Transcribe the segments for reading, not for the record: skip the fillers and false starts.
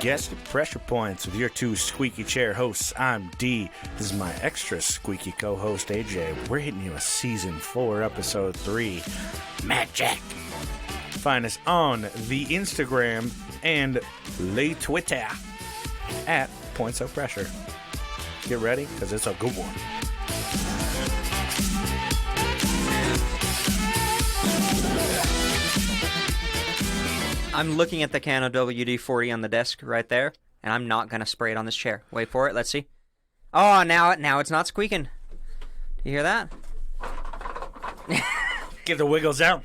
guest at Pressure Points with your two squeaky chair hosts. I'm D. This is my extra squeaky co-host AJ. We're hitting you a Season 4, Episode 3, Magic. Find us on the Instagram and the Twitter at Points of Pressure. Get ready, because it's a good one. I'm looking at the can of WD-40 on the desk right there, and I'm not going to spray it on this chair. Wait for it. Let's see. Oh, now it's not squeaking. Do you hear that? Get the wiggles out.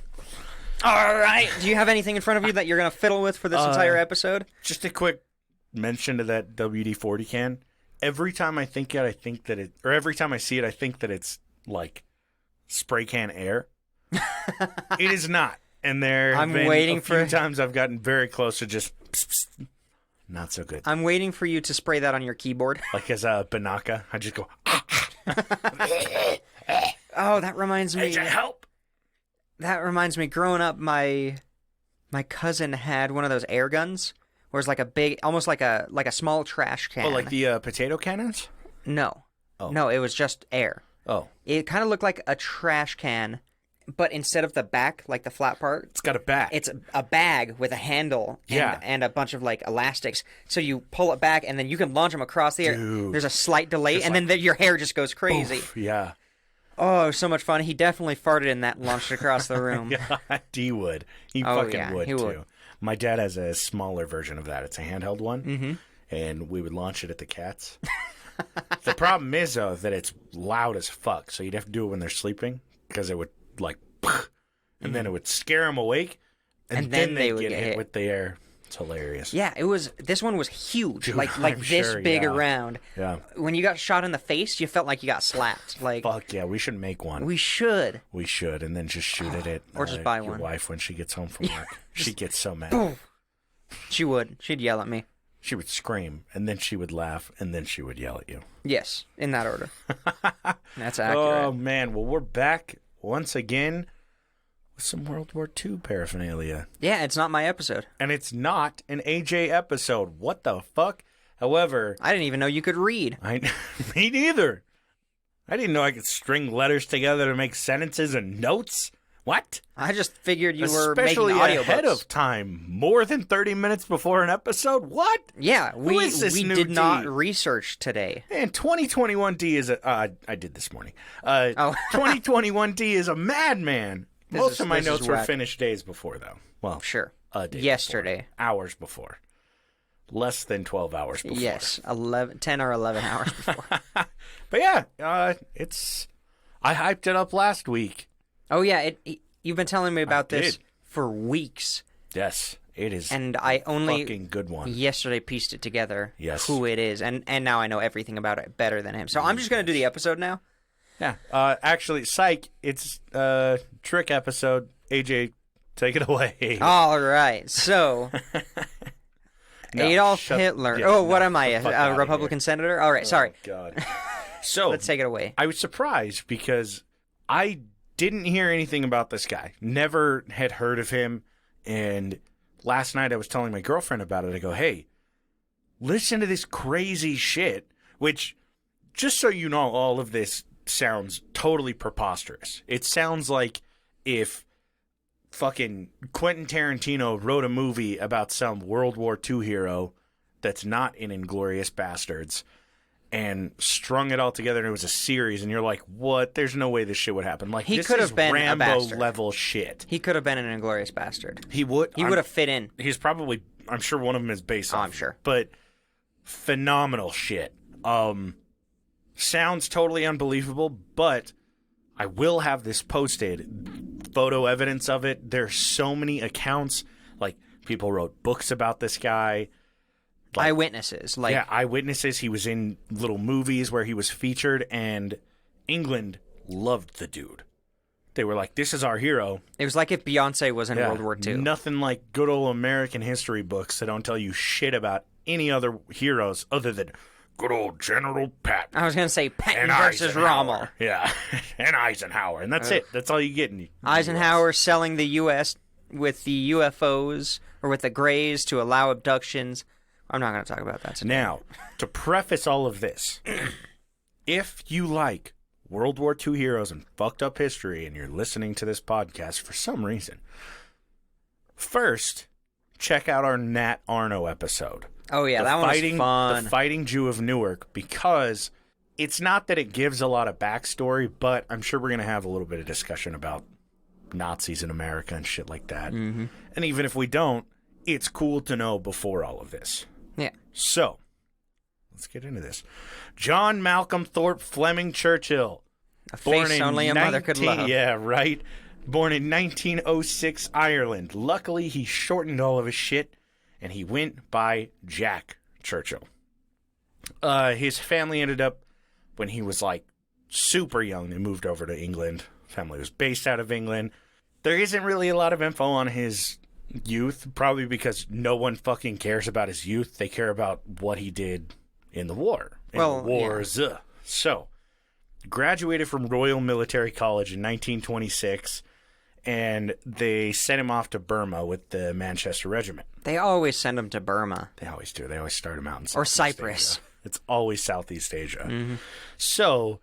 All right. Do you have anything in front of you that you're going to fiddle with for this entire episode? Just a quick mention to that WD-40 can. Every time I think it, or every time I see it, I think that it's like spray can air. It is not. And there have been a few times I've gotten very close to just not so good. I'm waiting for you to spray that on your keyboard. Like as a Banaka, I just go. Oh, that reminds me. AJ, help! That reminds me. Growing up, my cousin had one of those air guns, where it's like a big, almost like a small trash can. Oh, like the potato cannons? No, no, it was just air. Oh, it kind of looked like a trash can. But instead of the back, like the flat part... It's got a back. It's a bag with a handle and a bunch of, like, elastics. So you pull it back, and then you can launch them across the air. Dude. There's a slight delay, and then your hair just goes crazy. Oof, yeah. Oh, it was so much fun. He definitely farted in that and launched it across the room. Yeah, D would. He would, too. My dad has a smaller version of that. It's a handheld one, and we would launch it at the cats. The problem is, though, that it's loud as fuck, so you'd have to do it when they're sleeping, because it would... like, and then it would scare them awake, and then they would get hit with the air. It's hilarious. Yeah, this one was huge, Dude, like this big around. Yeah. When you got shot in the face, you felt like you got slapped. Like, fuck yeah, we should make one. We should, and then just shoot at it. Or just buy your one. Your wife when she gets home from work, she gets so mad. Boom. She'd yell at me. She would scream, and then she would laugh, and then she would yell at you. Yes, in that order. That's accurate. Oh man, well we're back once again with some World War II paraphernalia. Yeah, it's not my episode. And it's not an AJ episode. What the fuck? However... I didn't even know you could read. Me neither. I didn't know I could string letters together to make sentences and notes. What? I just figured you were making Especially audiobooks. ahead of time. More than 30 minutes before an episode? What? Yeah, we did not D? research today. And 2021D is a... I did this morning. 2021D is a madman. Most of my notes were finished days before, though. Well, sure. A day yesterday. Before, hours before. Less than 12 hours before. Yes, 10 or 11 hours before. But yeah, I hyped it up last week. Oh, yeah. You've been telling me about this for weeks. Yes, it is. And I only fucking good one. Yesterday pieced it together. Yes. Who it is. And now I know everything about it better than him. So I'm just going to do the episode now. Yeah. Actually, psych, it's a trick episode. AJ, take it away. All right. So... Adolf Hitler. What am I? A Republican senator? All right, sorry. God. So let's take it away. I was surprised because I didn't hear anything about this guy. Never had heard of him. And last night I was telling my girlfriend about it. I go, hey, listen to this crazy shit. Which, just so you know, all of this sounds totally preposterous. It sounds like if fucking Quentin Tarantino wrote a movie about some World War II hero that's not in Inglourious Bastards and strung it all together and it was a series and you're like, what? There's no way this shit would happen. Like, he could have been Rambo a bastard level shit. He could have been an Inglourious Bastard. He would. He would have fit in. He's probably, I'm sure one of them is based on. I'm sure. But phenomenal shit. Sounds totally unbelievable, but I will have this posted. Photo evidence of it. There's so many accounts. Like, people wrote books about this guy. Like, eyewitnesses. Eyewitnesses. He was in little movies where he was featured, and England loved the dude. They were like, this is our hero. It was like if Beyonce was in World War II. Nothing like good old American history books that don't tell you shit about any other heroes other than good old General Patton. I was going to say Patton versus Rommel. Yeah, and Eisenhower. And that's it. That's all you get. Eisenhower selling the U.S. with the UFOs, or with the Greys to allow abductions, I'm not going to talk about that today. Now, to preface all of this, if you like World War II heroes and fucked up history and you're listening to this podcast for some reason, first, check out our Nat Arno episode. Oh, yeah, that one was fun. The Fighting Jew of Newark, because it's not that it gives a lot of backstory, but I'm sure we're going to have a little bit of discussion about Nazis in America and shit like that. Mm-hmm. And even if we don't, it's cool to know before all of this. Yeah. So, let's get into this. John Malcolm Thorpe Fleming Churchill. A face only a mother could love. Yeah, right. Born in 1906, Ireland. Luckily, he shortened all of his shit, and he went by Jack Churchill. His family ended up, when he was, like, super young, they moved over to England. Family was based out of England. There isn't really a lot of info on his youth, probably because no one fucking cares about his youth. They care about what he did in the war. The wars. Yeah. So, graduated from Royal Military College in 1926, and they sent him off to Burma with the Manchester Regiment. They always send him to Burma. They always do. They always start him out in Southeast Cyprus. Asia. It's always Southeast Asia. Mm-hmm. So,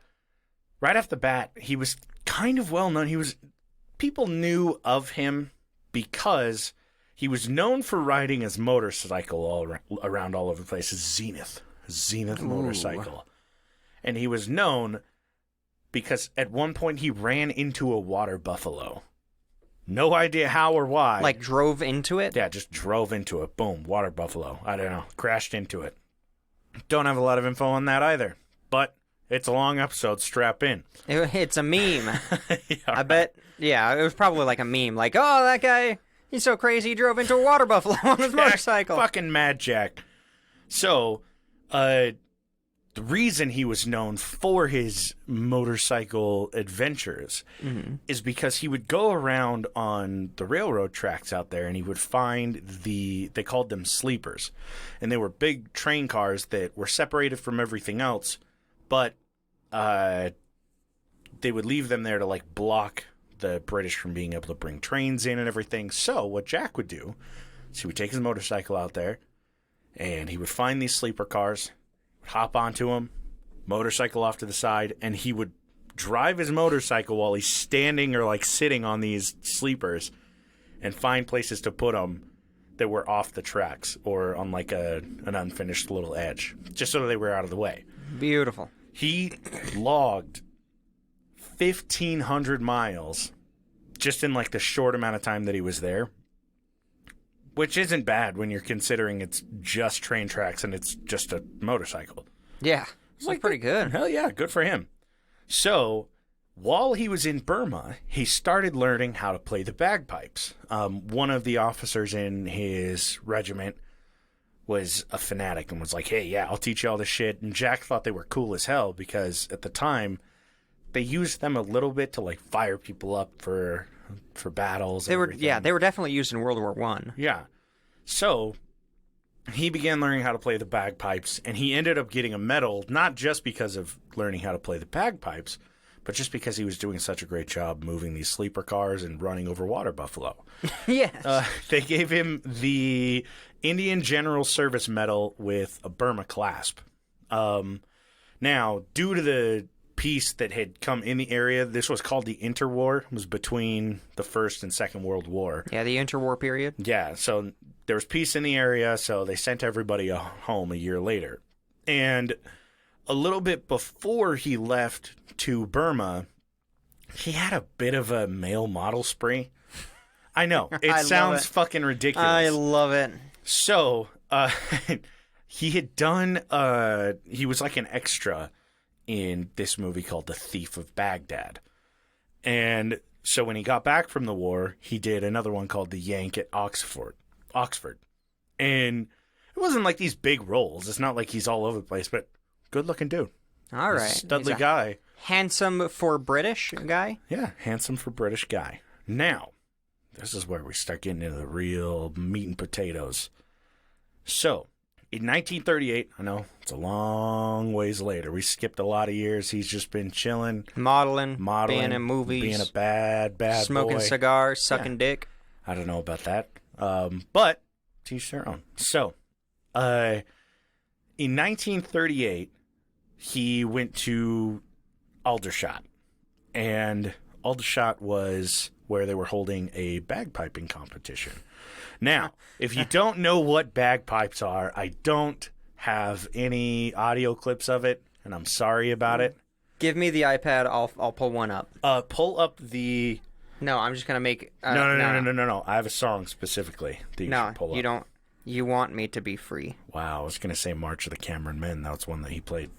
right off the bat, he was kind of well known. People knew of him because he was known for riding his motorcycle all around all over the place. His Zenith motorcycle. And he was known because at one point he ran into a water buffalo. No idea how or why. Like drove into it? Yeah, just drove into it. Boom, water buffalo. I don't know. Crashed into it. Don't have a lot of info on that either. But it's a long episode. Strap in. It's a meme. Yeah, I bet. Yeah, it was probably like a meme. Like, oh, that guy, he's so crazy he drove into a water buffalo on his motorcycle. Fucking Mad Jack. So, the reason he was known for his motorcycle adventures is because he would go around on the railroad tracks out there and he would find they called them sleepers. And they were big train cars that were separated from everything else, but they would leave them there to like block the British from being able to bring trains in and everything. So what Jack would do is he would take his motorcycle out there and he would find these sleeper cars, hop onto them, motorcycle off to the side, and he would drive his motorcycle while he's standing or like sitting on these sleepers and find places to put them that were off the tracks or on like an unfinished little edge, just so that they were out of the way. Beautiful. He logged 1,500 miles just in like the short amount of time that he was there, which isn't bad when you're considering it's just train tracks and it's just a motorcycle. Yeah, it's like pretty good. Hell yeah, good for him. So, while he was in Burma, he started learning how to play the bagpipes. One of the officers in his regiment was a fanatic and was like, hey, yeah, I'll teach you all this shit. And Jack thought they were cool as hell because at the time, they used them a little bit to like fire people up for battles. They were definitely used in World War I. Yeah. So he began learning how to play the bagpipes, and he ended up getting a medal, not just because of learning how to play the bagpipes, but just because he was doing such a great job moving these sleeper cars and running over water buffalo. Yes. They gave him the Indian General Service Medal with a Burma clasp. Now, due to the peace that had come in the area, this was called the Interwar. It was between the First and Second World War. Yeah, the interwar period. Yeah, so there was peace in the area, so they sent everybody home a year later. And a little bit before he left to Burma, he had a bit of a male model spree. I know, it sounds fucking ridiculous. I love it. So, he had done, he was like an extra in this movie called The Thief of Baghdad. And so when he got back from the war, he did another one called The Yank at Oxford. And it wasn't like these big roles. It's not like he's all over the place, but good-looking dude. All right. Studly guy. Handsome for British guy? Yeah, handsome for British guy. Now, this is where we start getting into the real meat and potatoes. So, in 1938, I know it's a long ways later. We skipped a lot of years. He's just been chilling. Modeling, being in movies. Being a bad smoking boy. cigars, sucking dick. I don't know about that. But, to each their own. So, In 1938, he went to Aldershot, and Aldershot was where they were holding a bagpiping competition. Now, if you don't know what bagpipes are, I don't have any audio clips of it, and I'm sorry about it. Give me the iPad. I'll pull one up. Pull up the... No, I'm just gonna make. No. I have a song specifically that you should pull up. You don't. You want me to be free. Wow, I was gonna say March of the Cameron Men. That's one that he played.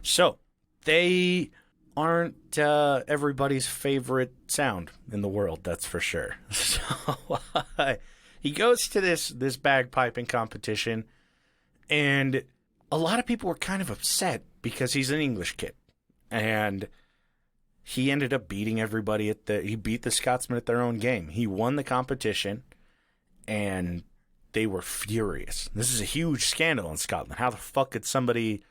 So, they aren't everybody's favorite sound in the world, that's for sure. So, he goes to this bagpiping competition, and a lot of people were kind of upset because he's an English kid. And he ended up beating everybody he beat the Scotsmen at their own game. He won the competition, and they were furious. This is a huge scandal in Scotland. How the fuck could somebody,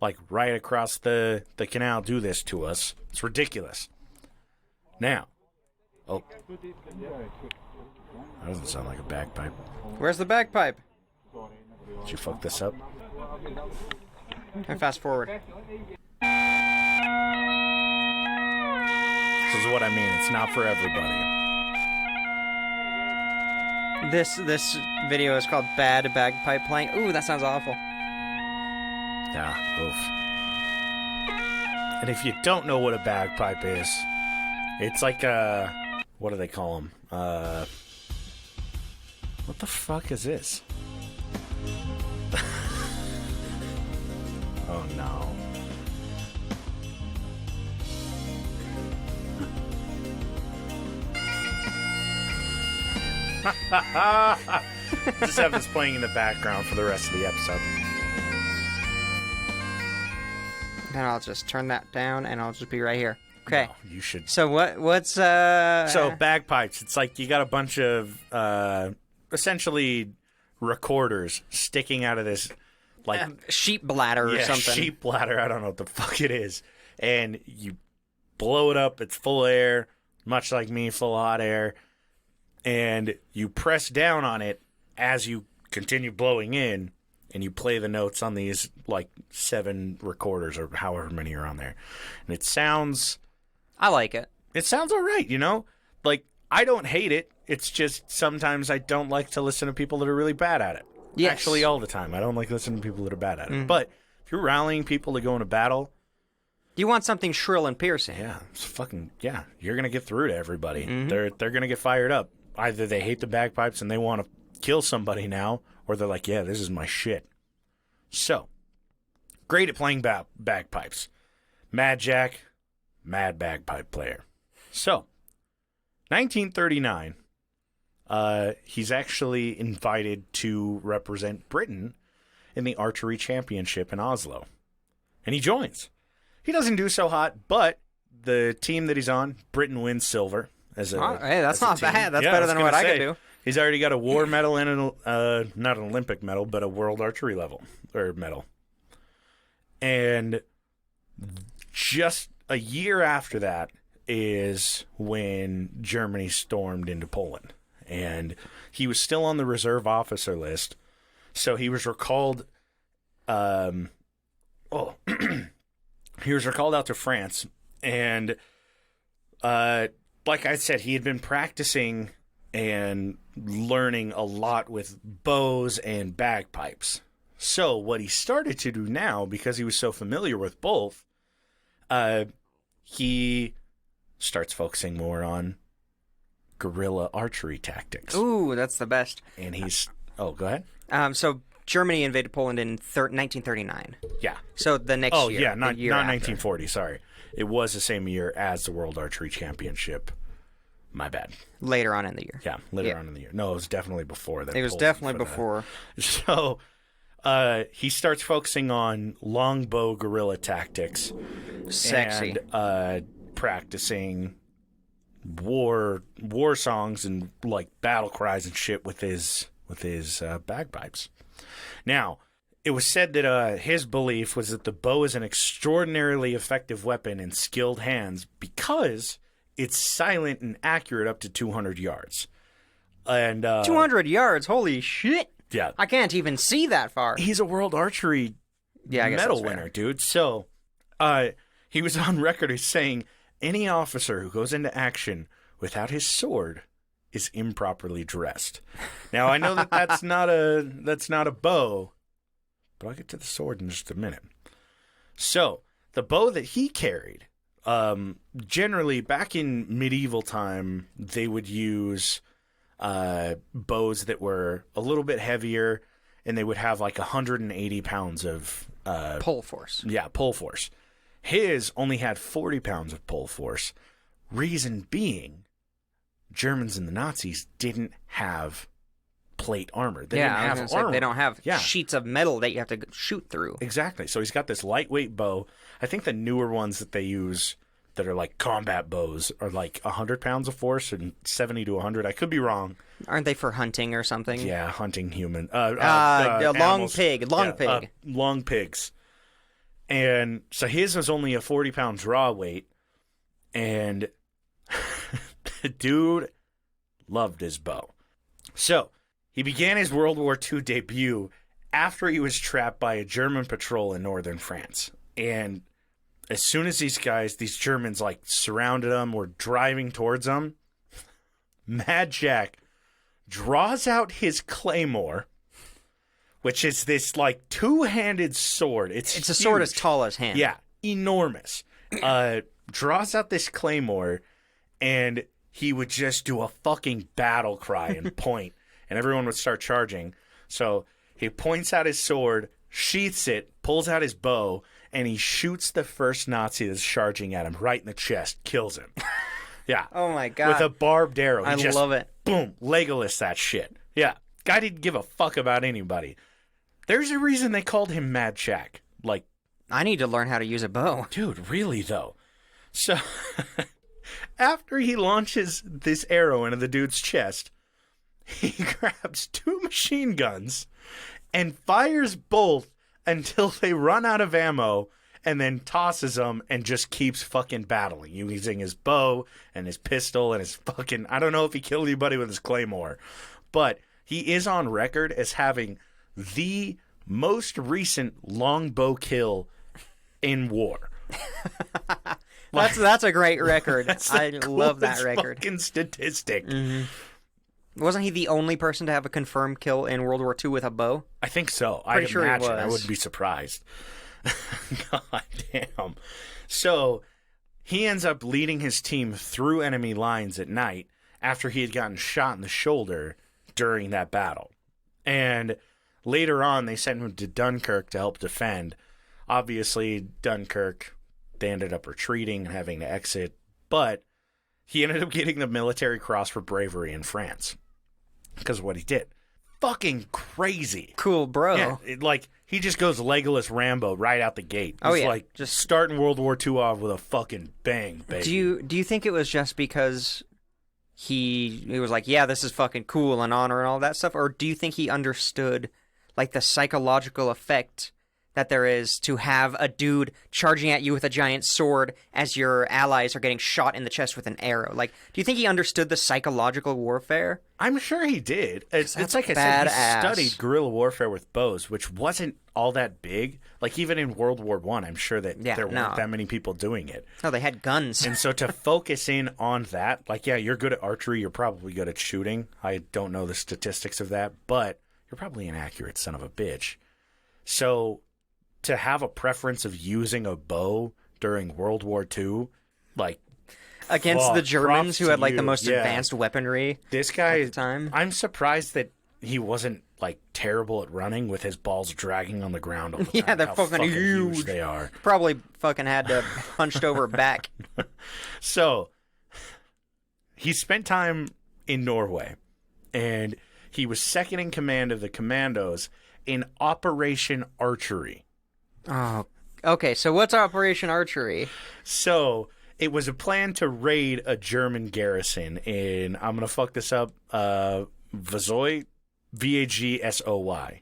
like, right across the canal do this to us? It's ridiculous. Now, that doesn't sound like a bagpipe. Where's the bagpipe? Did you fuck this up? And fast forward. This is what I mean. It's not for everybody. This video is called Bad Bagpipe Playing. Ooh, that sounds awful. Yeah, oof. And if you don't know what a bagpipe is, it's like a... What do they call them? What the fuck is this? Oh, no. Just have this playing in the background for the rest of the episode. And I'll just turn that down, and I'll just be right here. Okay. No, you should. So what's So bagpipes. It's like you got a bunch of essentially recorders sticking out of this, like sheep bladder or something. Sheep bladder. I don't know what the fuck it is. And you blow it up. It's full of air, much like me, full of hot air. And you press down on it as you continue blowing in, and you play the notes on these, like, 7 recorders or however many are on there. And it sounds... I like it. It sounds all right, you know? Like, I don't hate it. It's just sometimes I don't like to listen to people that are really bad at it. Yes. Actually, all the time. I don't like listening to people that are bad at it. But if you're rallying people to go into battle... You want something shrill and piercing. Yeah, it's fucking... Yeah, you're going to get through to everybody. They're going to get fired up. Either they hate the bagpipes and they want to kill somebody now, or they're like, yeah, this is my shit. So, great at playing bagpipes. Mad Jack, mad bagpipe player. So, 1939, he's actually invited to represent Britain in the archery championship in Oslo. And he joins. He doesn't do so hot, but the team that he's on, Britain wins silver. Hey, that's not bad. That's better than what I could do. He's already got a war medal and not an Olympic medal, but a world archery medal. And just a year after that is when Germany stormed into Poland. And he was still on the reserve officer list, so he was recalled. He was recalled out to France, and like I said, he had been practicing and learning a lot with bows and bagpipes. So what he started to do now, because he was so familiar with both, he starts focusing more on guerrilla archery tactics. Ooh, that's the best. And he's... Oh, go ahead. So Germany invaded Poland in 1939. Yeah. So the next year. Oh, yeah, not year after. 1940, sorry. It was the same year as the World Archery Championship. My bad. Later on in the year. Yeah, later on in the year. No, it was definitely before that. It was definitely before. So he starts focusing on longbow guerrilla tactics. Sexy. And practicing war songs and like battle cries and shit with his bagpipes. Now, it was said that his belief was that the bow is an extraordinarily effective weapon in skilled hands because it's silent and accurate up to 200 yards. And 200 yards? Holy shit! Yeah. I can't even see that far. He's a world archery Yeah, I guess medal that's fair. winner, dude. So, he was on record as saying any officer who goes into action without his sword is improperly dressed. Now, I know that that's not a bow, but I'll get to the sword in just a minute. So, the bow that he carried, generally back in medieval time, they would use bows that were a little bit heavier, and they would have like 180 pounds of Pull force. Yeah, pull force. His only had 40 pounds of pull force. Reason being, Germans and the Nazis didn't have plate armor. They didn't have armor. They don't have Yeah. sheets of metal that you have to shoot through. Exactly. So he's got this lightweight bow. I think the newer ones that they use that are like combat bows are like 100 pounds of force and 70 to 100. I could be wrong. Aren't they for hunting or something? Yeah, hunting human. Long animals. pig. Long pigs. And so his was only a 40-pound draw weight, and the dude loved his bow. So he began his World War II debut after he was trapped by a German patrol in northern France. And as soon as these Germans, like, surrounded him, were driving towards him, Mad Jack draws out his claymore, which is this, like, two-handed sword. It's a sword as tall as him. Yeah, enormous. Draws out this claymore, and he would just do a fucking battle cry and point, and everyone would start charging. So he points out his sword, sheaths it, pulls out his bow, and he shoots the first Nazi that's charging at him right in the chest, kills him. Yeah. Oh, my God. With a barbed arrow. I love it. Boom. Legolas that shit. Yeah. Guy didn't give a fuck about anybody. There's a reason they called him Mad Jack. Like, I need to learn how to use a bow. dude, really, though. So, after he launches this arrow into the dude's chest, he grabs 2 machine guns and fires both until they run out of ammo, and then tosses them and just keeps fucking battling, using his bow and his pistol and his fucking... I don't know if he killed anybody with his claymore, but he is on record as having the most recent longbow kill in war. That's a great record. I love that coolest record. Fucking statistic. Mm-hmm. Wasn't he the only person to have a confirmed kill in World War II with a bow? I think so. Pretty I'd sure he imagine. I was. wouldn't be surprised. God damn. So he ends up leading his team through enemy lines at night after he had gotten shot in the shoulder during that battle. And later on, they sent him to Dunkirk to help defend. Obviously, Dunkirk, they ended up retreating and having to exit. But he ended up getting the Military Cross for bravery in France because of what he did. Fucking crazy. Cool, bro. Yeah, he just goes Legolas Rambo right out the gate. Oh, He's yeah. like, just starting World War II off with a fucking bang, baby. Do you think it was just because he was like, yeah, this is fucking cool and honor and all that stuff? Or do you think he understood, like, the psychological effect that there is to have a dude charging at you with a giant sword as your allies are getting shot in the chest with an arrow? Like, do you think he understood the psychological warfare? I'm sure he did. It's like I said, he studied guerrilla warfare with bows, which wasn't all that big. Like, even in World War I, I'm sure that there weren't that many people doing it. No, they had guns. And so to focus in on that, like, yeah, you're good at archery, you're probably good at shooting. I don't know the statistics of that, but you're probably an accurate son of a bitch. So to have a preference of using a bow during World War II, like, against the Germans who had, like, the most Yeah. advanced weaponry This guy, at the time. I'm surprised that he wasn't, like, terrible at running with his balls dragging on the ground all the time. Yeah, they're How fucking huge. They are. Probably fucking had to hunched over back. So, he spent time in Norway, and he was second in command of the commandos in Operation Archery. Oh, okay. So what's Operation Archery? So, it was a plan to raid a German garrison in, I'm going to fuck this up, Vasoy, Vagsoy.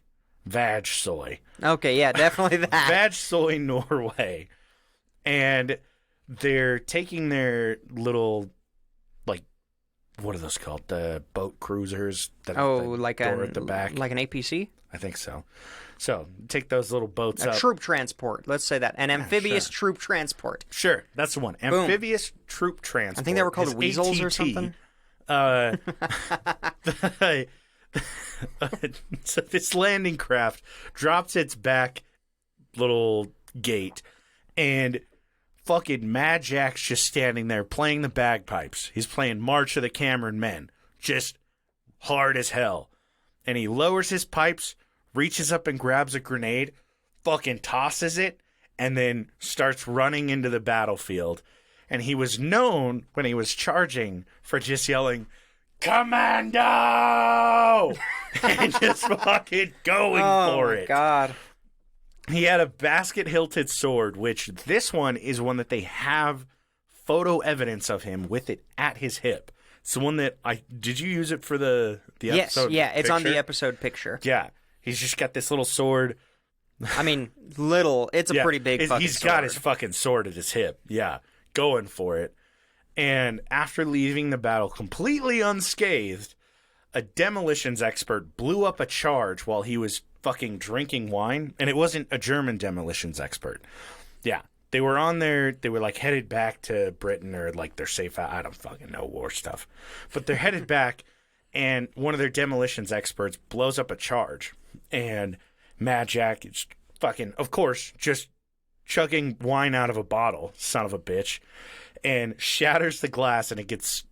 Vagsoy. Okay, yeah, definitely that. Vagsoy, Norway. And they're taking their little, like, what are those called? The boat cruisers. That, like door at the back. like an APC? I think so. So take those little boats A up. troop transport. Let's say that. An amphibious troop transport. Sure, that's the one. Amphibious troop transport. I think they were called weasels or something. So this landing craft drops its back little gate, and fucking Mad Jack's just standing there playing the bagpipes. He's playing March of the Cameron Men, just hard as hell. And he lowers his pipes, reaches up and grabs a grenade, fucking tosses it, and then starts running into the battlefield. And he was known, when he was charging, for just yelling, "Commando!" and just fucking going for it. Oh, God. He had a basket-hilted sword, which this one is one that they have photo evidence of him with it at his hip. It's the one that did you use it for the episode? Yes, yeah, it's on the picture? episode picture. Yeah, he's just got this little sword. I mean, little. It's a pretty big fucking He's sword. got his fucking sword at his hip. Yeah, going for it. And after leaving the battle completely unscathed, a demolitions expert blew up a charge while he was fucking drinking wine. And it wasn't a German demolitions expert. Yeah. They were on there. They were like headed back to Britain, or like they're safe out. I don't fucking know war stuff. But they're headed back, and one of their demolitions experts blows up a charge. And Mad Jack is fucking, of course, just chugging wine out of a bottle, son of a bitch, and shatters the glass, and it gets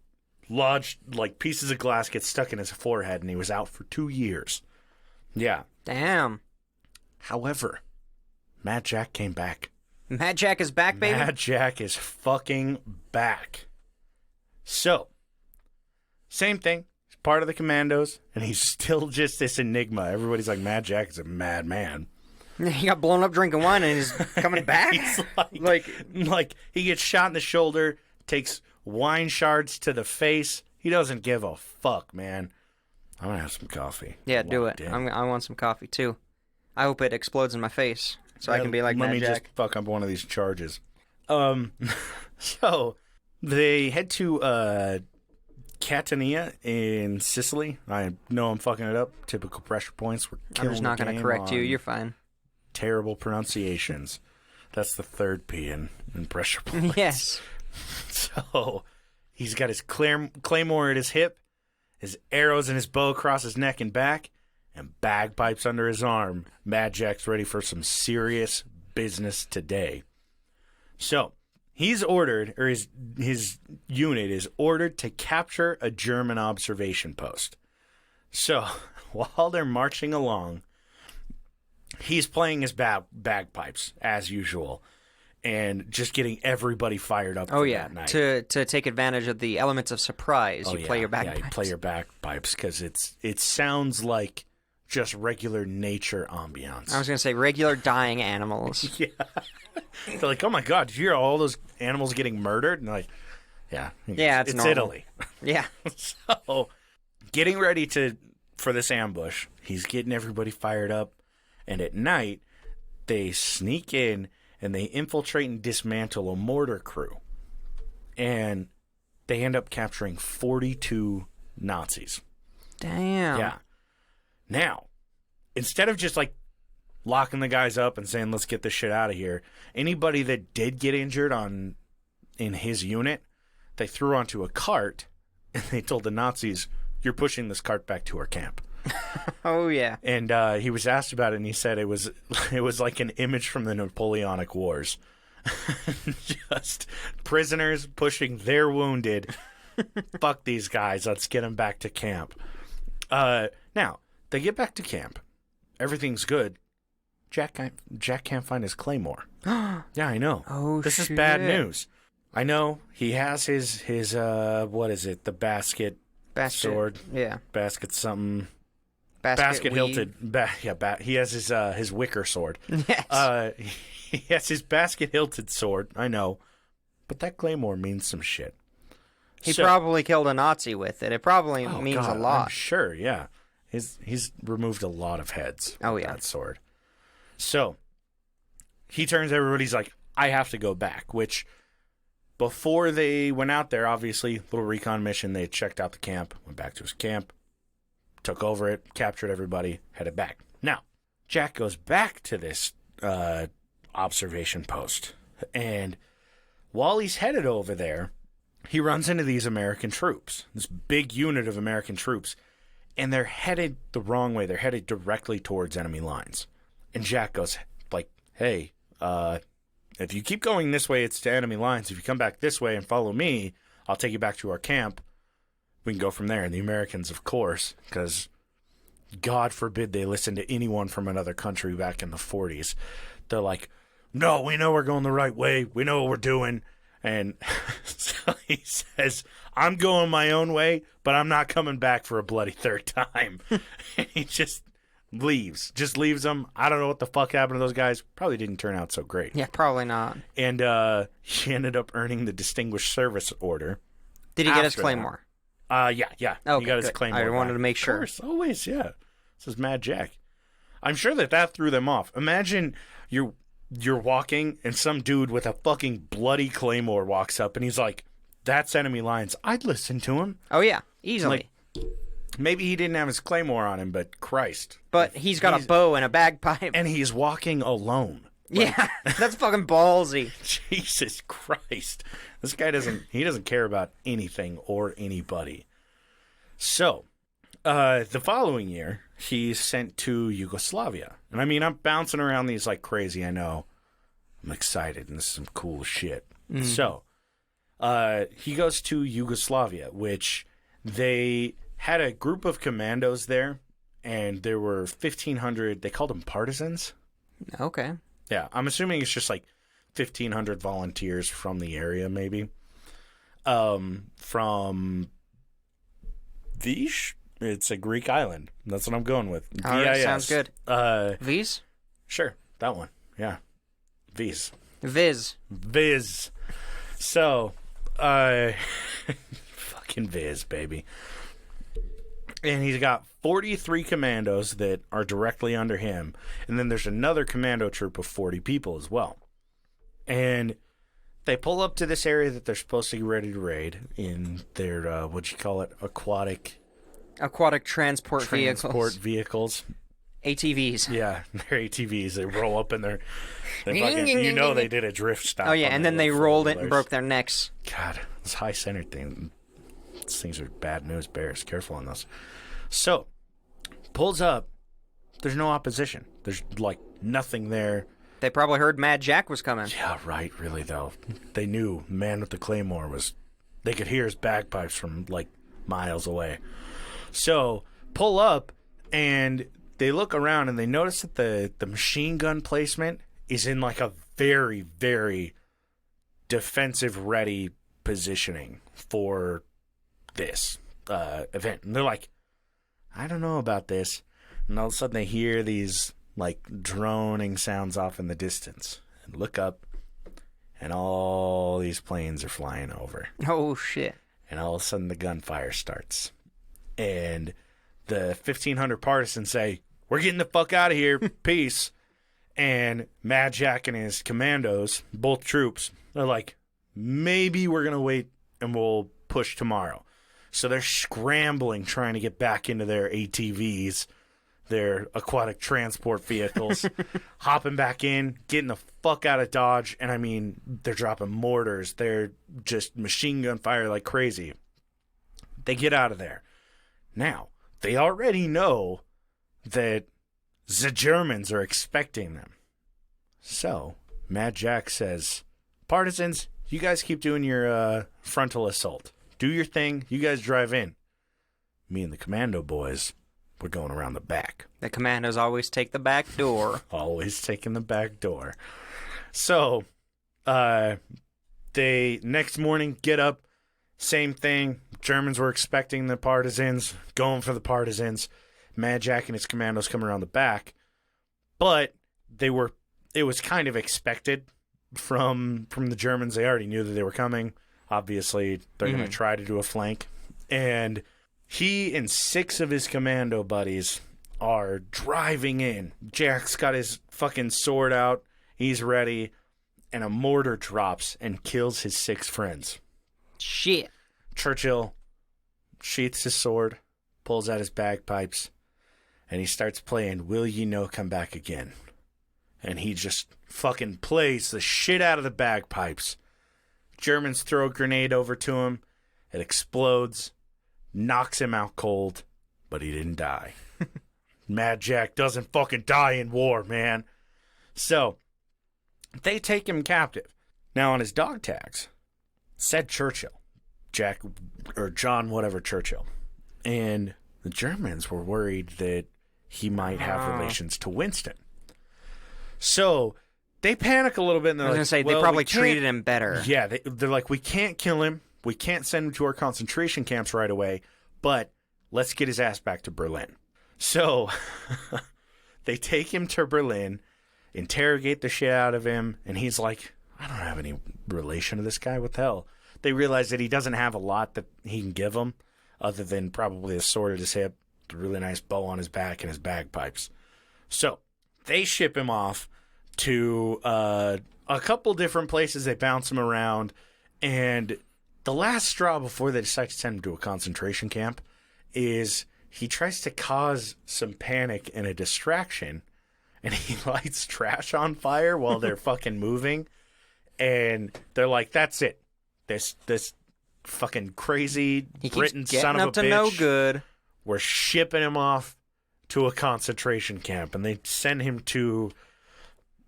lodged, like pieces of glass get stuck in his forehead, and he was out for 2 years. Yeah. Damn. However, Mad Jack came back. Mad Jack is back, baby? Mad Jack is fucking back. So, same thing. He's part of the Commandos, and he's still just this enigma. Everybody's like, Mad Jack is a madman. He got blown up drinking wine and he's coming back? He's like he gets shot in the shoulder, takes wine shards to the face. He doesn't give a fuck, man. I'm going to have some coffee. Yeah, do it. I want some coffee, too. I hope it explodes in my face so I can be like Mad Jack. Let me just fuck up one of these charges. So, they head to Catania in Sicily. I know I'm fucking it up. Typical pressure points. I'm just not going to correct you. You're fine. Terrible pronunciations. That's the third P in pressure points. Yes. So, he's got his claymore at his hip, his arrows and his bow across his neck and back, and bagpipes under his arm. Mad Jack's ready for some serious business today. So, he's ordered, or his unit is ordered to capture a German observation post. So, while they're marching along, he's playing his bagpipes, as usual, and just getting everybody fired up for that night. To take advantage of the elements of surprise, play your bagpipes. Yeah, you play your bagpipes, because it sounds like just regular nature ambiance. I was going to say regular dying animals. Yeah. They're like, oh my God, did you hear all those animals getting murdered? And like, yeah. Yeah, it's normal. Italy. Yeah. So, getting ready for this ambush, he's getting everybody fired up. And at night, they sneak in and they infiltrate and dismantle a mortar crew. And they end up capturing 42 Nazis. Damn. Yeah. Now, instead of just like locking the guys up and saying, let's get this shit out of here, anybody that did get injured in his unit, they threw onto a cart and they told the Nazis, you're pushing this cart back to our camp. Oh, yeah. And he was asked about it, and he said it was like an image from the Napoleonic Wars. Just prisoners pushing their wounded. Fuck these guys. Let's get them back to camp. Now, they get back to camp. Everything's good. Jack can't find his claymore. Yeah, I know. Oh, this is bad news. I know. He has his what is it? The basket sword. Yeah. Basket something. Basket hilted. He has his wicker sword. Yes. He has his basket hilted sword. I know, but that claymore means some shit. He probably killed a Nazi with it. It probably means a lot. I'm sure. Yeah. He's removed a lot of heads. With that sword. So he turns everybody's like, I have to go back. Which, before they went out there, obviously, little recon mission, they had checked out the camp, went back to his camp, took over it, captured everybody, headed back. Now, Jack goes back to this observation post, and while he's headed over there, he runs into these American troops, this big unit of American troops, and they're headed the wrong way. They're headed directly towards enemy lines. And Jack goes, like, hey, if you keep going this way, it's to enemy lines. If you come back this way and follow me, I'll take you back to our camp. We can go from there. And the Americans, of course, because God forbid they listen to anyone from another country back in the 40s. They're like, no, we know we're going the right way. We know what we're doing. And so he says, I'm going my own way, but I'm not coming back for a bloody third time. And he just leaves. Just leaves them. I don't know what the fuck happened to those guys. Probably didn't turn out so great. Yeah, probably not. And he ended up earning the Distinguished Service Order. Did he get his Claymore? Yeah. Okay, he got his good. Claymore. I wanted to make sure. Of course, always, yeah. This is Mad Jack. I'm sure that threw them off. Imagine you're walking and some dude with a fucking bloody Claymore walks up and he's like, that's enemy lines. I'd listen to him. Oh, yeah. Easily. Like, maybe he didn't have his Claymore on him, but Christ. But he's got a bow and a bagpipe. And he's walking alone. Like, yeah, that's fucking ballsy. Jesus Christ. This guy doesn't care about anything or anybody. So, the following year, he's sent to Yugoslavia. And I mean, I'm bouncing around these like crazy, I know. I'm excited, and this is some cool shit. Mm. So, he goes to Yugoslavia, which they had a group of commandos there, and there were 1,500, they called them partisans. Okay. Yeah, I'm assuming it's just like 1,500 volunteers from the area, maybe. From Vish? It's a Greek island. That's what I'm going with. All right, V-I-S. sounds good. Viz? Sure, that one. Yeah. Viz. Viz. So, fucking Viz, baby. And he's got 43 commandos that are directly under him. And then there's another commando troop of 40 people as well. And they pull up to this area that they're supposed to get ready to raid in their, aquatic transport vehicles. ATVs. Yeah, they're ATVs. They roll up in their... they did a drift stop. Oh, yeah, and then they rolled it and broke their necks. God, this high-centered thing... These things are bad news bears. Careful on those. So, pulls up. There's no opposition. There's, like, nothing there. They probably heard Mad Jack was coming. Yeah, right, really, though. They knew the man with the Claymore was... They could hear his bagpipes from, like, miles away. So, pull up, and they look around, and they notice that the machine gun placement is in, like, a very, very defensive-ready positioning for... this event. And they're like, I don't know about this. And all of a sudden they hear these like droning sounds off in the distance and look up, and all these planes are flying over. Oh shit. And all of a sudden the gunfire starts, and the 1,500 partisans say, we're getting the fuck out of here. Peace. And Mad Jack and his commandos, both troops, they're like, maybe we're gonna wait and we'll push tomorrow. So they're scrambling, trying to get back into their ATVs, their aquatic transport vehicles, hopping back in, getting the fuck out of Dodge. And I mean, they're dropping mortars. They're just machine gun fire like crazy. They get out of there. Now, they already know that the Germans are expecting them. So, Mad Jack says, partisans, you guys keep doing your frontal assault. Do your thing. You guys drive in. Me and the commando boys, we're going around the back. The commandos always take the back door. Always taking the back door. So, they next morning get up. Same thing. Germans were expecting the partisans, going for the partisans. Mad Jack and his commandos come around the back. But it was kind of expected from the Germans. They already knew that they were coming. Obviously, they're going to try to do a flank. And he and 6 of his commando buddies are driving in. Jack's got his fucking sword out. He's ready. and a mortar drops and kills his 6 friends. Shit. Churchill sheaths his sword, pulls out his bagpipes, and he starts playing Will Ye No Come Back Again. And he just fucking plays the shit out of the bagpipes. Germans throw a grenade over to him. It explodes, knocks him out cold, but he didn't die. Mad Jack doesn't fucking die in war, man. So, they take him captive. Now, on his dog tags, said Churchill. Jack, or John whatever Churchill. And the Germans were worried that he might have relations to Winston. So, they panic a little bit. And they're I was going to say, they probably treated him better. Yeah, they're like, we can't kill him. We can't send him to our concentration camps right away. But let's get his ass back to Berlin. So, they take him to Berlin, interrogate the shit out of him, and he's like, I don't have any relation to this guy. What the hell? They realize that he doesn't have a lot that he can give them, other than probably a sword at his hip, a really nice bow on his back, and his bagpipes. So, they ship him off to a couple different places. They bounce him around, and the last straw before they decide to send him to a concentration camp is he tries to cause some panic and a distraction, and he lights trash on fire while they're fucking moving, and they're like, that's it. This fucking crazy Britain son of a bitch. No good. We're shipping him off to a concentration camp, and they send him to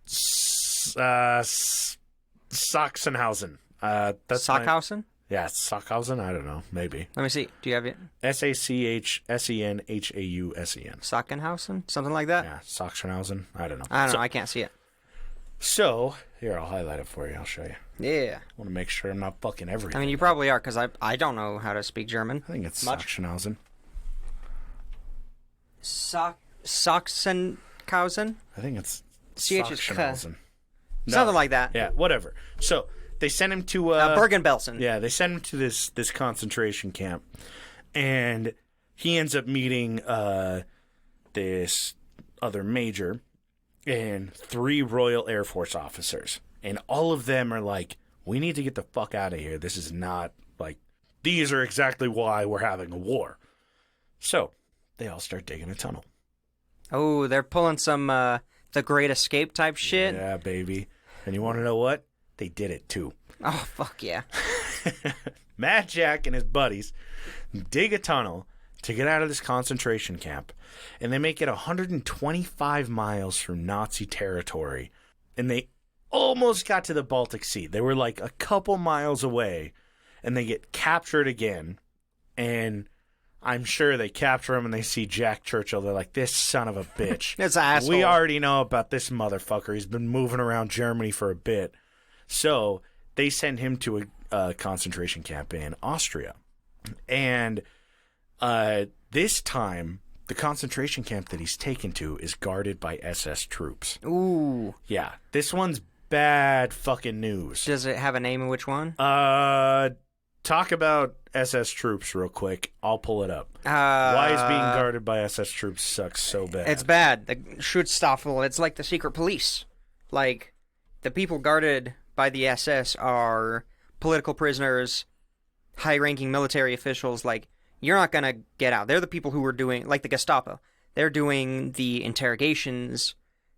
Sachsenhausen. Sachsenhausen? Yeah, Sachsenhausen? I don't know. Maybe. Let me see. Do you have it? Sachsenhausen. Sachsenhausen? Something like that? Yeah, Sachsenhausen. I don't know. I don't know. I can't see it. So, here, I'll highlight it for you. I'll show you. Yeah. I want to make sure I'm not fucking everything. I mean, you probably are, because I don't know how to speak German. I think it's much. Sachsenhausen. Sachsenhausen? I think it's CH is K. Sachsenhausen. No. Something like that. Yeah, whatever. So, they send him to... Bergen-Belsen. Yeah, they send him to this concentration camp. And he ends up meeting this other major and 3 Royal Air Force officers. And all of them are like, we need to get the fuck out of here. This is not, like, these are exactly why we're having a war. So, they all start digging a tunnel. Oh, they're pulling some The Great Escape type shit? Yeah, baby. And you want to know what? They did it, too. Oh, fuck yeah. Mad Jack and his buddies dig a tunnel to get out of this concentration camp, and they make it 125 miles from Nazi territory, and they almost got to the Baltic Sea. They were like a couple miles away, and they get captured again, and I'm sure they capture him and they see Jack Churchill. They're like, this son of a bitch. This asshole. We already know about this motherfucker. He's been moving around Germany for a bit. So they send him to a concentration camp in Austria. And this time, the concentration camp that he's taken to is guarded by SS troops. Ooh. Yeah. This one's bad fucking news. Does it have a name in which one? Talk about SS troops real quick. I'll pull it up. Why is being guarded by SS troops sucks so bad? It's bad. The Schutzstaffel, it's like the secret police. Like, the people guarded by the SS are political prisoners, high-ranking military officials. Like, you're not going to get out. They're the people who are doing, like the Gestapo. They're doing the interrogations.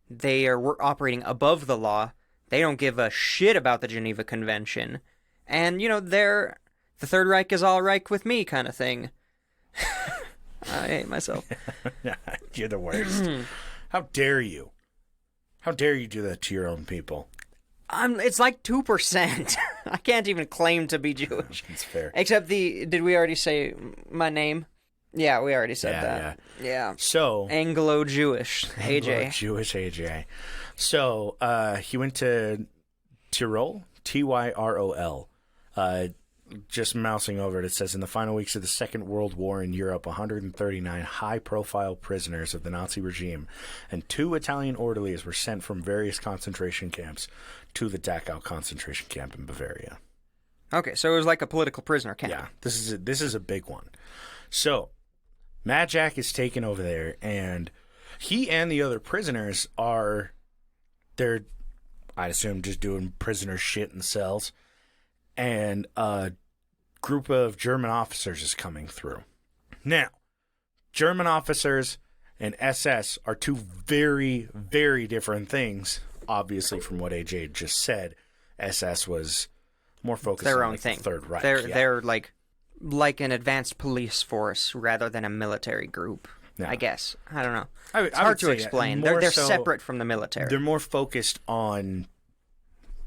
They are operating above the law. They don't give a shit about the Geneva Convention. And, you know, they're... The Third Reich is all right with me kind of thing. I hate myself. You're the worst. How dare you? How dare you do that to your own people? It's like 2%. I can't even claim to be Jewish. That's fair. Except did we already say my name? Yeah, we already said that. Yeah. So Anglo-Jewish AJ. Anglo-Jewish AJ. So he went to Tyrol, Tyrol. Just mousing over it, it says, in the final weeks of the Second World War in Europe, 139 high-profile prisoners of the Nazi regime and 2 Italian orderlies were sent from various concentration camps to the Dachau concentration camp in Bavaria. Okay, so it was like a political prisoner camp. Yeah, this is a big one. So, Mad Jack is taken over there, and he and the other prisoners they're I'd assume just doing prisoner shit in cells. And a group of German officers is coming through. Now, German officers and SS are two very, very different things, obviously, from what AJ just said. SS was more focused their on own like, thing. the Third Reich. They're like an advanced police force rather than a military group. Yeah. I guess. I don't know. It's I hard would to say, explain. more They're so- separate from the military. They're more focused on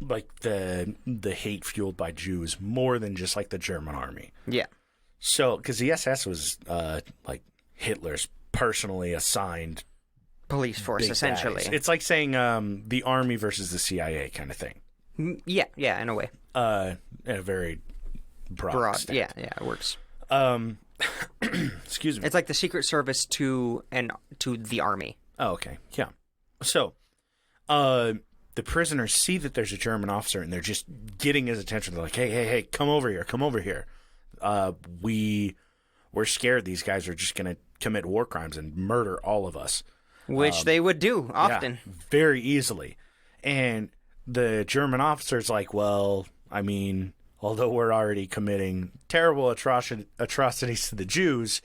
like the hate fueled by Jews more than just like the German army. Yeah. So, because the SS was like Hitler's personally assigned Police force, big essentially. baddies. It's like saying the army versus the CIA kind of thing. Yeah, in a way. In a very broad extent. Yeah, it works. Excuse me. It's like the Secret Service to the army. Oh, okay. Yeah. So, the prisoners see that there's a German officer, and they're just getting his attention. They're like, hey, come over here. We're scared these guys are just going to commit war crimes and murder all of us. Which they would do often. Yeah, very easily. And the German officer's like, well, I mean, although we're already committing terrible atrocities to the Jews,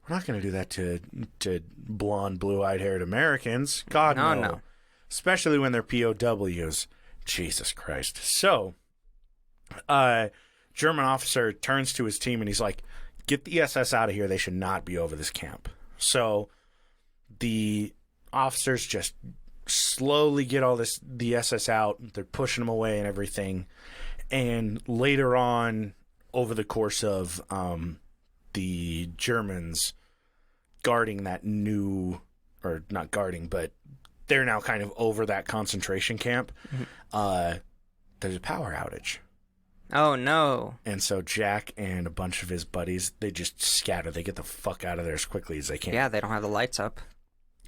we're not going to do that to blonde, blue-eyed haired Americans. God, no. Especially when they're POWs. Jesus Christ. So, German officer turns to his team and he's like, get the SS out of here. They should not be over this camp. So the officers just slowly get the SS out. They're pushing them away and everything. And later on, over the course of the Germans guarding that new, or not guarding, but they're now kind of over that concentration camp, there's a power outage. Oh, no. And so Jack and a bunch of his buddies, they just scatter. They get the fuck out of there as quickly as they can. Yeah, they don't have the lights up.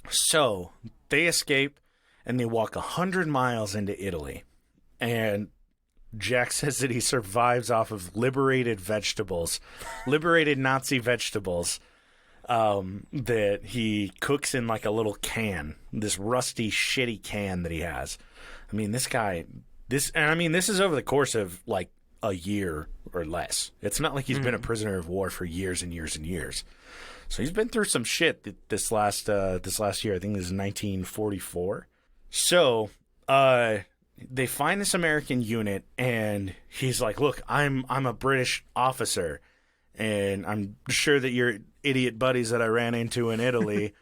So they escape, and they walk 100 miles into Italy. And Jack says that he survives off of liberated Nazi vegetables, that he cooks in like a little can, this rusty, shitty can that he has. I mean, this is over the course of like a year or less. It's not like he's been a prisoner of war for years and years and years. So he's been through some shit this last year. I think this is 1944. So they find this American unit, and he's like, "Look, I'm a British officer, and I'm sure that your idiot buddies that I ran into in Italy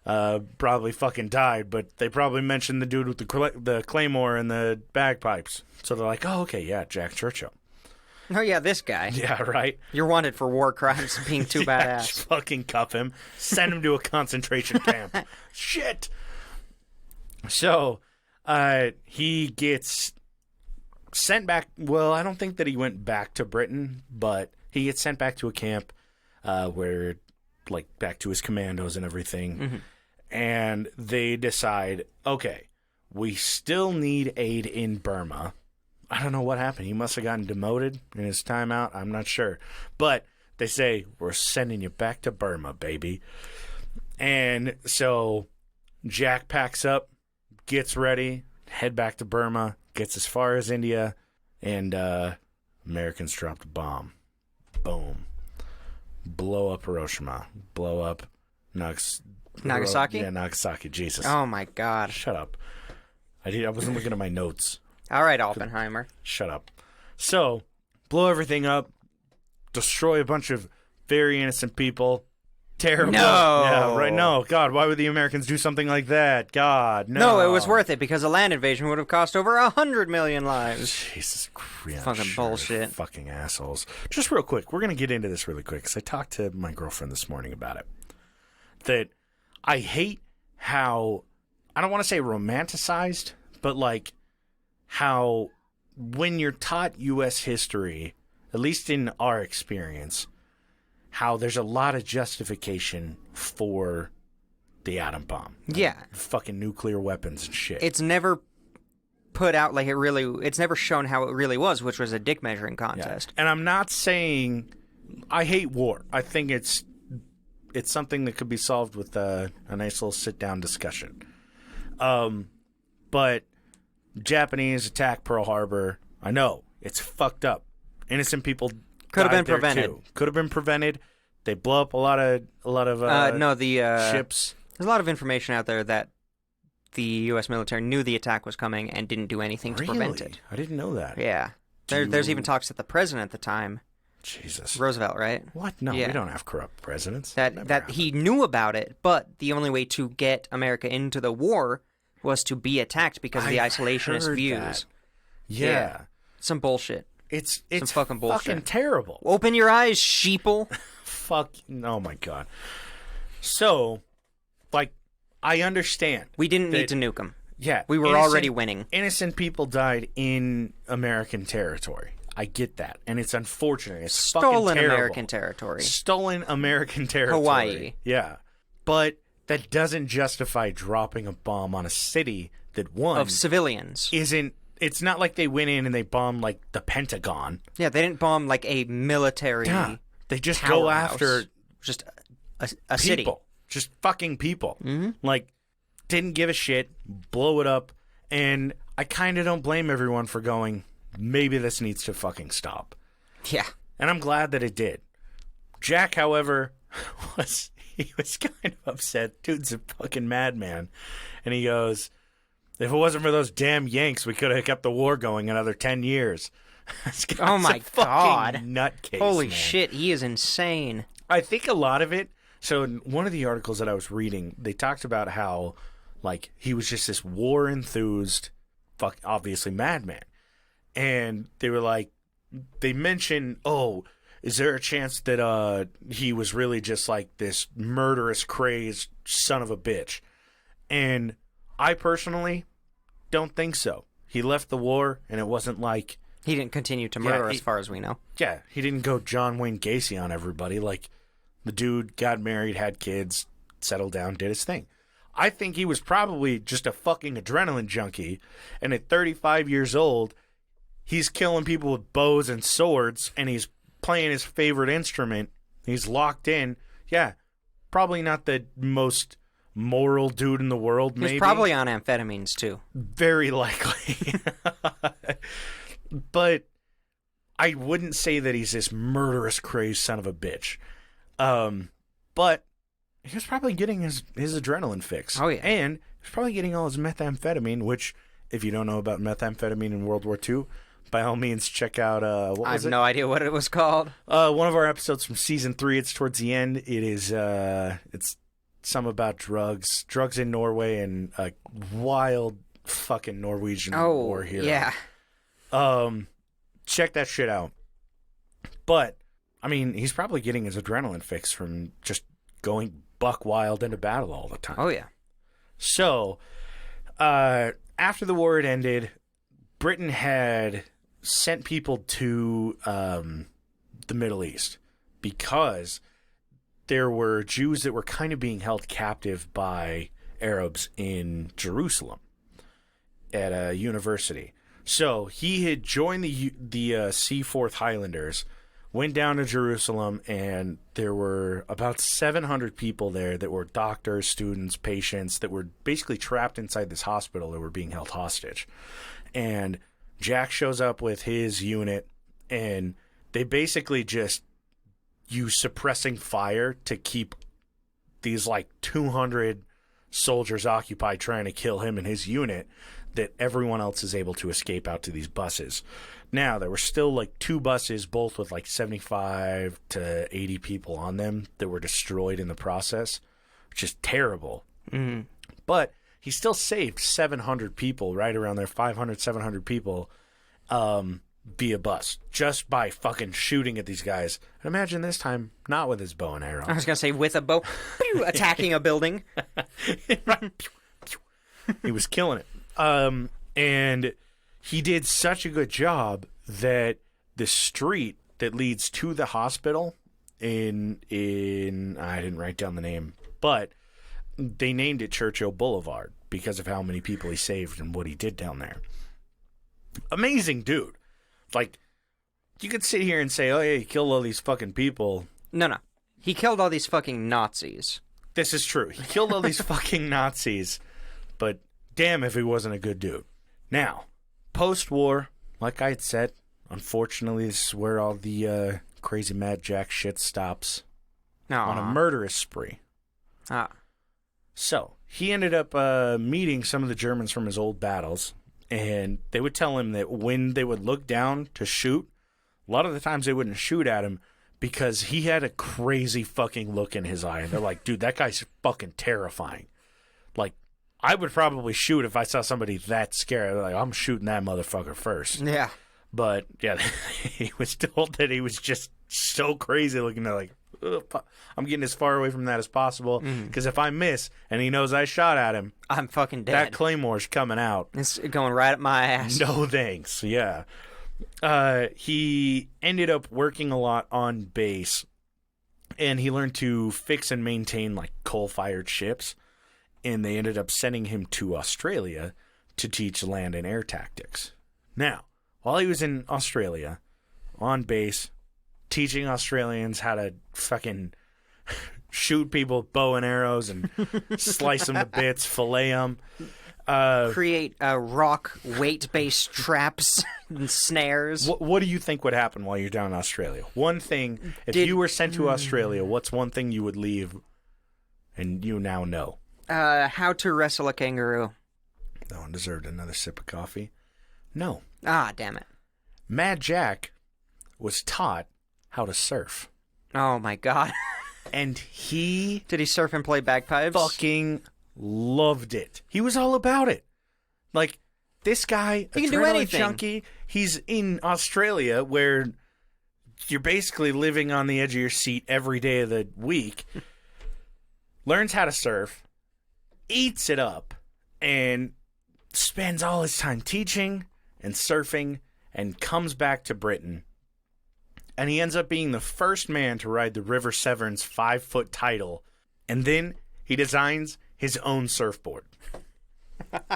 probably fucking died, but they probably mentioned the dude with the claymore and the bagpipes." So they're like, "Oh, okay, yeah, Jack Churchill." Oh, yeah, this guy. Yeah, right. You're wanted for war crimes, being too Yeah, badass. just fucking cuff him. Send him to a concentration camp. Shit. So, he gets sent back. Well, I don't think that he went back to Britain, but he gets sent back to a camp where, like, back to his commandos and everything. Mm-hmm. And they decide, okay, we still need aid in Burma. I don't know what happened. He must have gotten demoted in his time out. I'm not sure. But they say, we're sending you back to Burma, baby. And so Jack packs up, gets ready, head back to Burma, gets as far as India, and Americans dropped a bomb. Boom. Blow up Hiroshima. Blow up Nagasaki? Yeah, Nagasaki. Jesus. Oh, my God. Shut up. I wasn't looking at my notes. All right, Oppenheimer. Shut up. So, blow everything up, destroy a bunch of very innocent people. Terrible. No. Yeah, right. No. God, why would the Americans do something like that? God, no. No, it was worth it because a land invasion would have cost over 100 million lives. Jesus Christ. Fucking bullshit. Fucking assholes. Just real quick, we're going to get into this really quick because I talked to my girlfriend this morning about it. That I hate how, I don't want to say romanticized, but like, how when you're taught U.S. history, at least in our experience, how there's a lot of justification for the atom bomb. Yeah. Fucking nuclear weapons and shit. It's never put out like it's never shown how it really was, which was a dick measuring contest. Yeah. And I'm not saying I hate war. I think it's something that could be solved with a nice little sit-down discussion. But Japanese attack Pearl Harbor. I know. It's fucked up. Innocent people Could have been died there, prevented. too. Could have been prevented. They blow up a lot of ships. There's a lot of information out there that the U.S. military knew the attack was coming and didn't do anything to prevent it. I didn't know that. Yeah. There's even talks that the president at the time, Jesus. Roosevelt, right? What? No, Yeah. we don't have corrupt presidents. That he knew about it, but the only way to get America into the war was to be attacked because of the isolationist views. That. Yeah. Some bullshit. It's some fucking bullshit. Fucking terrible. Open your eyes, sheeple. Fuck. Oh, my God. So, like, I understand. We didn't need to nuke them. Yeah. We were already winning. Innocent people died in American territory. I get that. And it's unfortunate. It's fucking terrible. Stolen American territory. Stolen American territory. Hawaii. Yeah. But that doesn't justify dropping a bomb on a city that won. Of civilians. It's not like they went in and they bombed, like, the Pentagon. Yeah, they didn't bomb, like, a military They just powerhouse. go after just a city. people. Just fucking people. Mm-hmm. Like, didn't give a shit, blow it up, and I kind of don't blame everyone for going, maybe this needs to fucking stop. Yeah. And I'm glad that it did. Jack, however, was kind of upset. Dude's a fucking madman. And he goes, if it wasn't for those damn Yanks, we could have kept the war going another 10 years. Oh my God. Nutcase, Holy man. shit, he is insane. I think a lot of it, so in one of the articles that I was reading, they talked about how, like, he was just this war-enthused, obviously madman. And they were like, they mentioned, is there a chance that he was really just like this murderous, crazed son of a bitch? And I personally don't think so. He left the war, and it wasn't like... He didn't continue to murder as far as we know. Yeah, he didn't go John Wayne Gacy on everybody. Like, the dude got married, had kids, settled down, did his thing. I think he was probably just a fucking adrenaline junkie, and at 35 years old, he's killing people with bows and swords, and he's playing his favorite instrument. He's locked in. Yeah, probably not the most moral dude in the world, maybe. He's probably on amphetamines, too. Very likely. But I wouldn't say that he's this murderous, crazed son of a bitch. But he was probably getting his adrenaline fix. Oh, yeah. And he was probably getting all his methamphetamine, which, if you don't know about methamphetamine in World War II, by all means, check out, I have no idea what it was called. One of our episodes from Season 3. It's towards the end. It is, it's some about drugs in Norway, and a wild fucking Norwegian war hero. Yeah. Check that shit out. But, I mean, he's probably getting his adrenaline fix from just going buck wild into battle all the time. Oh, yeah. So, after the war had ended, Britain had sent people to the Middle East because there were Jews that were kind of being held captive by Arabs in Jerusalem at a university. So he had joined the Seaforth Highlanders, went down to Jerusalem, and there were about 700 people there that were doctors, students, patients that were basically trapped inside this hospital that were being held hostage. And Jack shows up with his unit, and they basically just use suppressing fire to keep these like 200 soldiers occupied trying to kill him and his unit, that everyone else is able to escape out to these buses. Now, there were still like 2 buses, both with like 75 to 80 people on them, that were destroyed in the process, which is terrible. Mm-hmm. But he still saved 700 people, right around there, 500, 700 people, via bus, just by fucking shooting at these guys. And imagine this time, not with his bow and arrow. I was going to say, with a bow, attacking a building. He was killing it. And he did such a good job that the street that leads to the hospital in I didn't write down the name, but they named it Churchill Boulevard because of how many people he saved and what he did down there. Amazing dude. Like, you could sit here and say, oh yeah, he killed all these fucking people. No. He killed all these fucking Nazis. This is true. He killed all these fucking Nazis, but damn if he wasn't a good dude. Now, post-war, like I had said, unfortunately, this is where all the crazy Mad Jack shit stops. On a murderous spree. So, he ended up meeting some of the Germans from his old battles, and they would tell him that when they would look down to shoot, a lot of the times they wouldn't shoot at him because he had a crazy fucking look in his eye. And they're like, dude, that guy's fucking terrifying. Like, I would probably shoot if I saw somebody that scary. Like, I'm shooting that motherfucker first. Yeah. But, yeah, he was told that he was just so crazy looking at, like, I'm getting as far away from that as possible because if I miss and he knows I shot at him, I'm fucking dead. That Claymore's coming out. It's going right at my ass. No thanks. Yeah. He ended up working a lot on base, and he learned to fix and maintain like coal-fired ships, and they ended up sending him to Australia to teach land and air tactics. Now, while he was in Australia, on base, teaching Australians how to fucking shoot people with bow and arrows and slice them to bits, fillet them. Create rock weight-based traps and snares. What do you think would happen while you're down in Australia? One thing, if you were sent to Australia, what's one thing you would leave and you now know? How to wrestle a kangaroo. No one deserved another sip of coffee. No. Ah, damn it. Mad Jack was taught how to surf. Oh, my God. And he... Did he surf and play bagpipes? Fucking loved it. He was all about it. Like, this guy, he can do anything. Junkie, he's in Australia where you're basically living on the edge of your seat every day of the week, learns how to surf, eats it up, and spends all his time teaching and surfing and comes back to Britain. And he ends up being the first man to ride the River Severn's 5-foot tidal. And then he designs his own surfboard.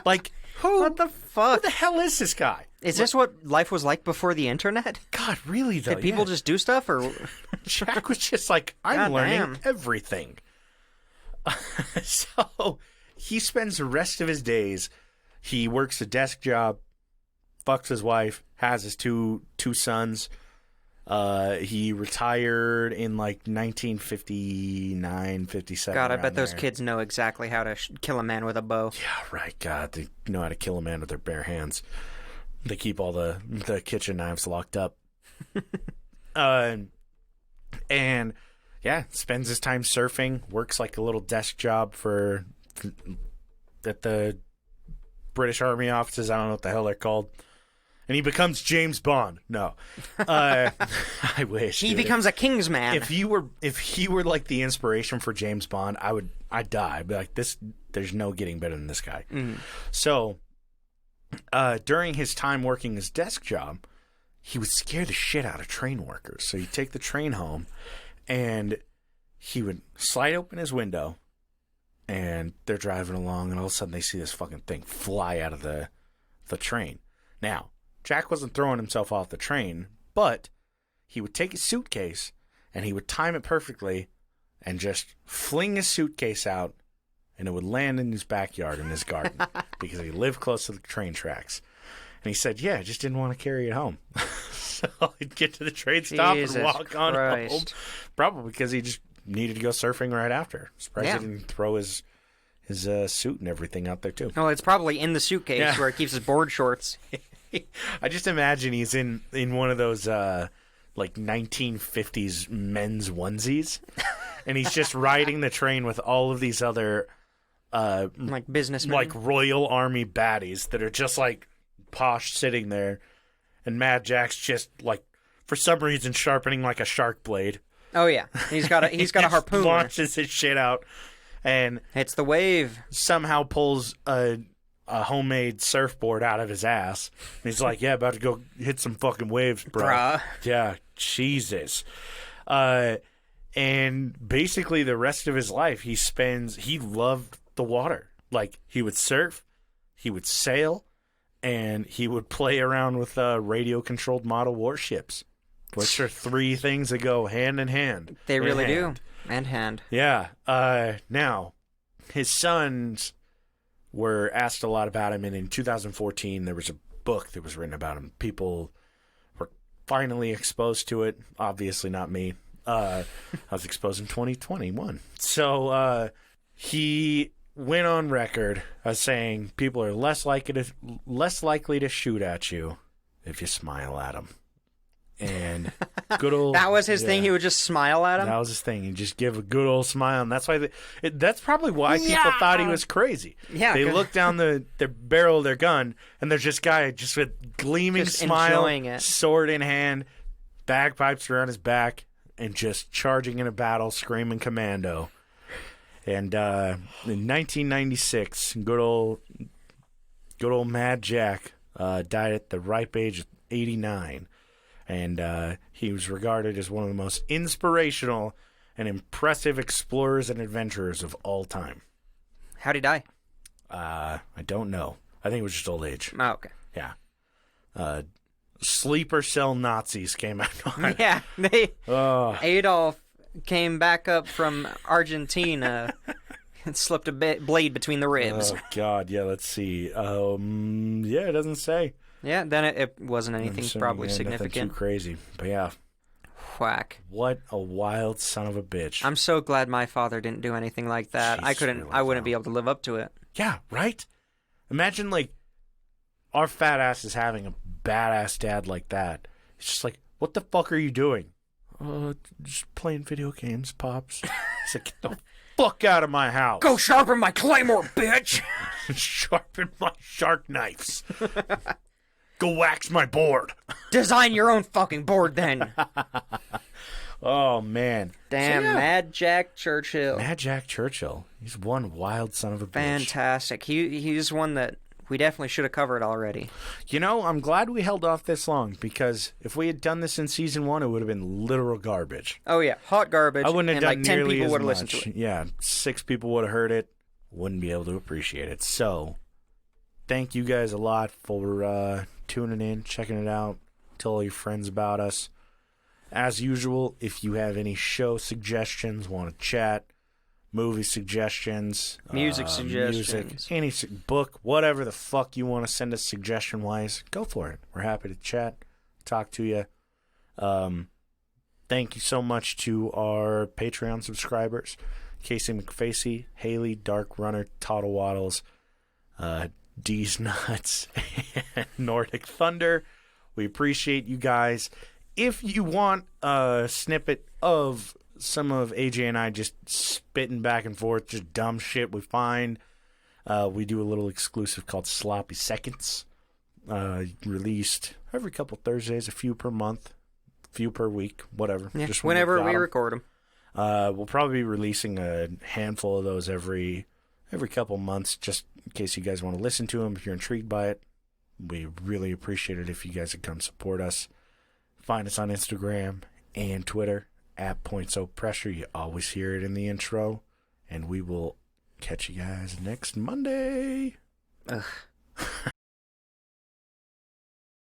Like, who? What the fuck? Who the hell is this guy? Is this what life was like before the internet? God, really, though? Did people just do stuff? Or Jack was just like, I'm learning everything. So he spends the rest of his days, he works a desk job, fucks his wife, has his two sons. He retired in like 1959, 57. God, I bet those kids know exactly how to kill a man with a bow. Yeah, right. God, they know how to kill a man with their bare hands. They keep all the kitchen knives locked up. And yeah, spends his time surfing, works like a little desk job at the British Army offices. I don't know what the hell they're called. And he becomes James Bond. No, I wish he becomes a Kingsman. If he were like the inspiration for James Bond, I'd die. I'd be like, this. There's no getting better than this guy. So, during his time working his desk job, he would scare the shit out of train workers. So he'd take the train home, and he would slide open his window, and they're driving along, and all of a sudden they see this fucking thing fly out of the train. Now, Jack wasn't throwing himself off the train, but he would take his suitcase and he would time it perfectly and just fling his suitcase out, and it would land in his backyard in his garden because he lived close to the train tracks. And he said, yeah, I just didn't want to carry it home. So he'd get to the train stop and walk on home. Probably because he just needed to go surfing right after. Surprised he didn't throw his suit and everything out there too. Oh, it's probably in the suitcase where he keeps his board shorts. I just imagine he's in one of those like 1950s men's onesies, and he's just riding the train with all of these other like businessmen, like Royal Army baddies that are just like posh sitting there, and Mad Jack's just like for some reason sharpening like a shark blade. Oh yeah, he's got a harpoon. Launches his shit out, and hits the wave. Somehow pulls a homemade surfboard out of his ass. And he's like, yeah, about to go hit some fucking waves, bro. Bruh. Yeah, Jesus. And basically the rest of his life, he loved the water. Like, he would surf, he would sail, and he would play around with radio-controlled model warships, which are three things that go hand in hand. They really do. And hand. Yeah. Now, his sons were asked a lot about him, and in 2014 there was a book that was written about him. People were finally exposed to it. Obviously not me. I was exposed in 2021. So he went on record as saying people are less likely to shoot at you if you smile at them. And good old that was his thing. He would just smile at him. That was his thing. He'd just give a good old smile, and that's why that's probably why people thought he was crazy. Yeah, they looked down the barrel of their gun, and there's this guy just with gleaming just smile, enjoying it. sword in hand, bagpipes around his back, and just charging in a battle, screaming commando. And in 1996, good old Mad Jack died at the ripe age of 89. And he was regarded as one of the most inspirational and impressive explorers and adventurers of all time. How'd he die? I don't know. I think it was just old age. Oh, okay. Yeah. Sleeper cell Nazis came out on. Yeah, Adolf came back up from Argentina and slipped a blade between the ribs. Oh, God. Yeah, let's see. Yeah, it doesn't say. Yeah, then it wasn't anything probably significant. Nothing too crazy. But yeah. Whack. What a wild son of a bitch. I'm so glad my father didn't do anything like that. I wouldn't be able to live up to it. Yeah, right? Imagine, like, our fat asses having a badass dad like that. It's just like, what the fuck are you doing? Just playing video games, Pops. It's like, get the fuck out of my house. Go sharpen my claymore, bitch! Sharpen my shark knives. Go wax my board. Design your own fucking board, then. Oh, man. Damn, so, yeah. Mad Jack Churchill. Mad Jack Churchill. He's one wild son of a bitch. Fantastic. He's one that we definitely should have covered already. You know, I'm glad we held off this long, because if we had done this in season 1, it would have been literal garbage. Oh, yeah. Hot garbage. I wouldn't have done like 10 nearly people as would have much. listened to it. Yeah, 6 people would have heard it. Wouldn't be able to appreciate it. So, thank you guys a lot for tuning in, checking it out. Tell all your friends about us. As usual, if you have any show suggestions, want to chat, movie suggestions, music suggestions, any book, whatever the fuck you want to send us suggestion-wise, go for it. We're happy to chat, talk to you. Thank you so much to our Patreon subscribers, Casey McFacey, Haley, Dark Runner, Toddle Waddles, D's Nuts, and Nordic Thunder. We appreciate you guys. If you want a snippet of some of AJ and I just spitting back and forth, just dumb shit we find, we do a little exclusive called Sloppy Seconds, released every couple Thursdays, a few per month, a few per week, whatever. Yeah, just whenever we record them. We'll probably be releasing a handful of those every couple months, just in case you guys want to listen to them. If you're intrigued by it, we really appreciate it if you guys would come support us. Find us on Instagram and Twitter at @PointSoPressure. You always hear it in the intro. And we will catch you guys next Monday. Ugh.